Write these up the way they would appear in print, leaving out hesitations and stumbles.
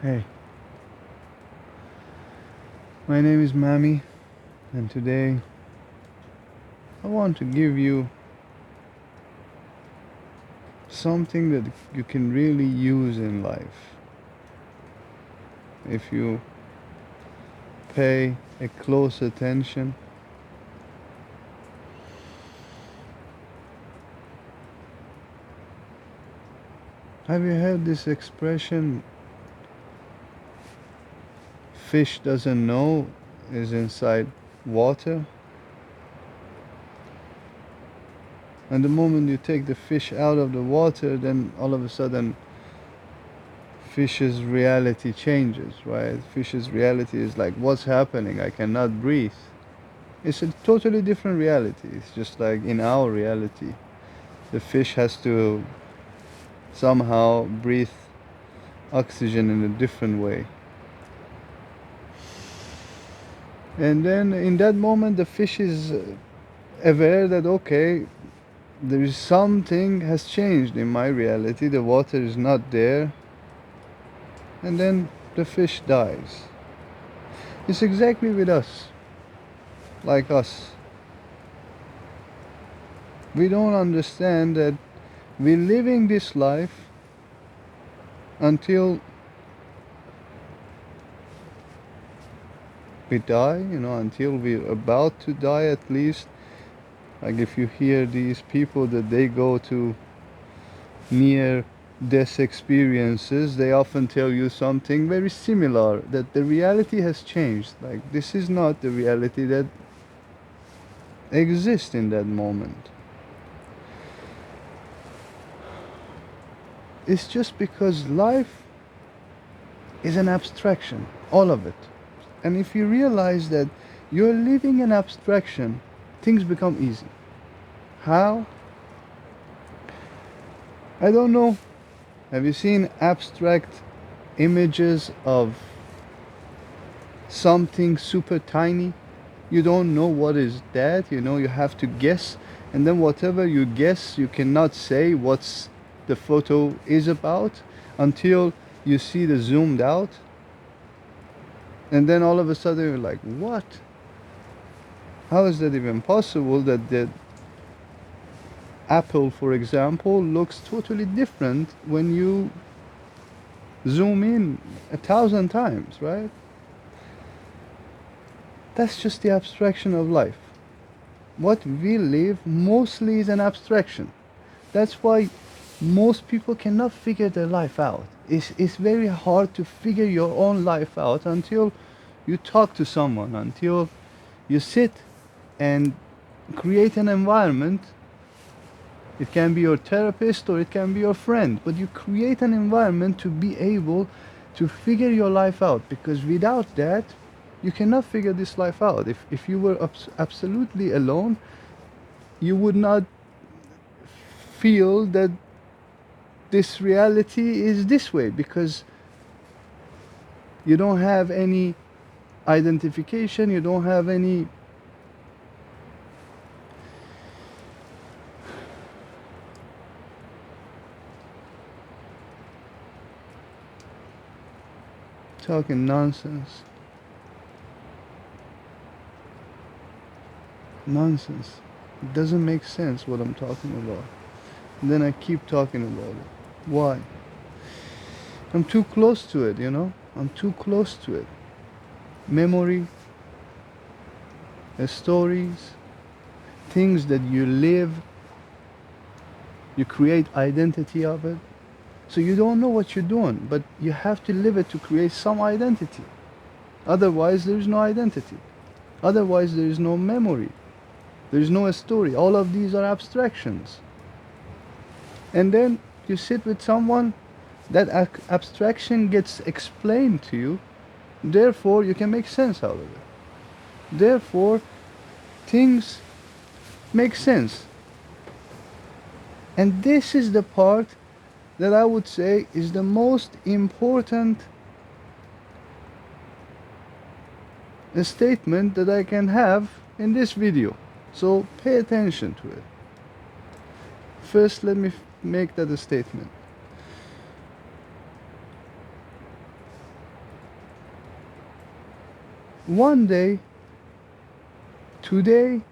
Hey, my name is Mami, and today I want to give you something that you can really use in life if you pay a close attention. Have you heard this expression, fish doesn't know is inside water? And the moment you take the fish out of the water, then all of a sudden fish's reality changes, right? Fish's reality is like, what's happening? I cannot breathe. It's a totally different reality. It's just like in our reality, the fish has to somehow breathe oxygen in a different way. And then in that moment, the fish is aware that, okay, there is something has changed in my reality. The water is not there. And then the fish dies. It's exactly with us, like us. We don't understand that we're living this life until we die, until we're about to die at least. Like if you hear these people that they go to near death experiences, they often tell you something very similar, that the reality has changed. Like this is not the reality that exists in that moment. It's just because life is an abstraction, all of it. And if you realize that you're living an abstraction, things become easy. How? I don't know. Have you seen abstract images of something super tiny? You don't know what is that, you have to guess. And then whatever you guess, you cannot say what's the photo is about until you see the zoomed out. And then all of a sudden you're like, what? How is that even possible that the apple, for example, looks totally different when you zoom in 1,000 times, right? That's just the abstraction of life. What we live mostly is an abstraction. That's why most people cannot figure their life out. It's very hard to figure your own life out until you talk to someone, until you sit and create an environment. It can be your therapist or it can be your friend, but you create an environment to be able to figure your life out, because without that, you cannot figure this life out. If you were absolutely alone, you would not feel that this reality is this way, because you don't have any identification, you don't have any talking nonsense. Nonsense. It doesn't make sense what I'm talking about. And then I keep talking about it. Why? I'm too close to it. I'm too close to it. Memory, stories, things that you live, you create identity of it. So you don't know what you're doing, but you have to live it to create some identity. Otherwise, there is no identity. Otherwise, there is no memory. There is no story. All of these are abstractions. And then you sit with someone, that abstraction gets explained to you, therefore you can make sense out of it. Therefore, things make sense. And this is the part that I would say is the most important statement that I can have in this video. So pay attention to it. First, let me make that a statement. One day, today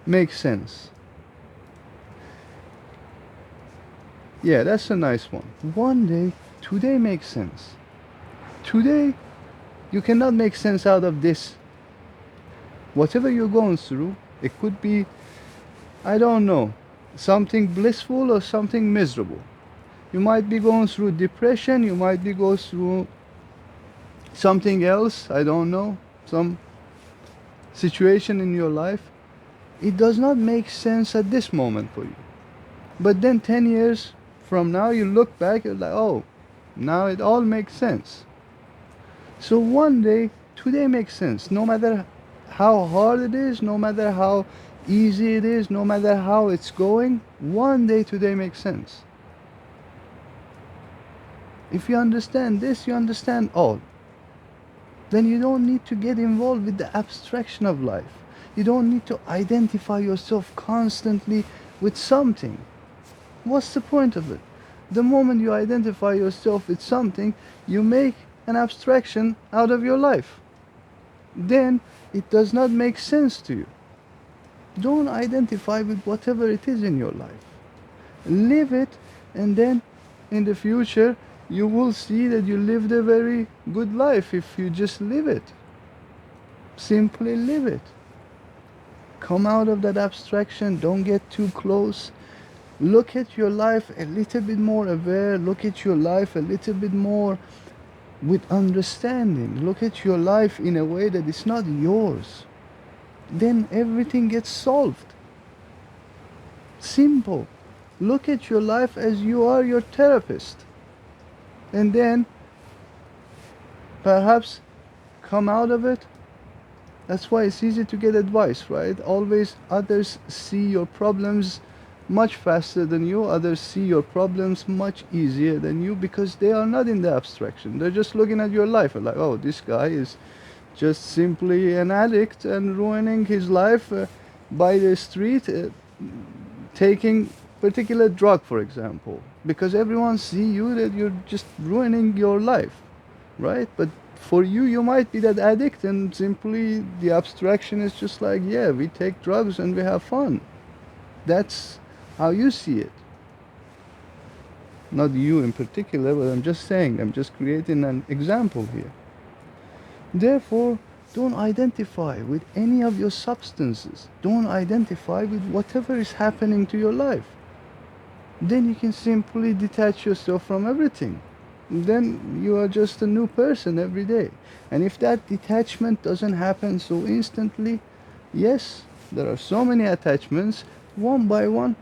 makes sense. Yeah, that's a nice one. One day, today makes sense. Today, you cannot make sense out of this. Whatever you're going through, it could be, I don't know, something blissful or something miserable. You might be going through depression, you might be going through something else, I don't know, some situation in your life. It does not make sense at this moment for you. But then 10 years from now, you look back, you're like, oh, now it all makes sense. So one day, today makes sense. No matter how hard it is, no matter how easy it is, no matter how it's going, one day today makes sense. If you understand this, you understand all. Then you don't need to get involved with the abstraction of life. You don't need to identify yourself constantly with something. What's the point of it? The moment you identify yourself with something, you make an abstraction out of your life. Then it does not make sense to you. Don't identify with whatever it is in your life. Live it, and then in the future, you will see that you lived a very good life if you just live it. Simply live it. Come out of that abstraction, don't get too close. Look at your life a little bit more aware, look at your life a little bit more with understanding. Look at your life in a way that it's not yours. Then everything gets solved. Simple. Look at your life as you are your therapist. And then perhaps come out of it. That's why it's easy to get advice, right? Always others see your problems much faster than you. Others see your problems much easier than you because they are not in the abstraction. They're just looking at your life and like, oh, this guy is just simply an addict and ruining his life by the street, taking particular drug, for example, because everyone see you that you're just ruining your life, right? But for you, you might be that addict, and simply the abstraction is just like, yeah, we take drugs and we have fun. That's how you see it. Not you in particular, but I'm just saying, I'm just creating an example here. Therefore, don't identify with any of your substances. Don't identify with whatever is happening to your life. Then you can simply detach yourself from everything. Then you are just a new person every day. And if that detachment doesn't happen so instantly, yes, there are so many attachments, one by one,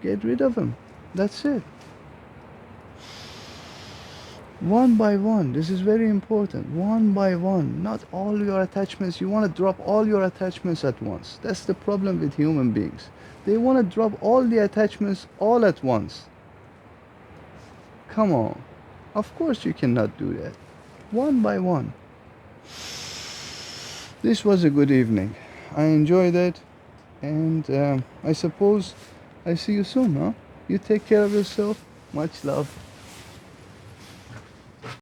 get rid of them. That's it. One by one. This is very important. One by one. Not all your attachments. You want to drop all your attachments at once. That's the problem with human beings. They want to drop all the attachments all at once. Come on. Of course you cannot do that. One by one. This was a good evening. I enjoyed it. And I suppose I see you soon, huh? You take care of yourself. Much love.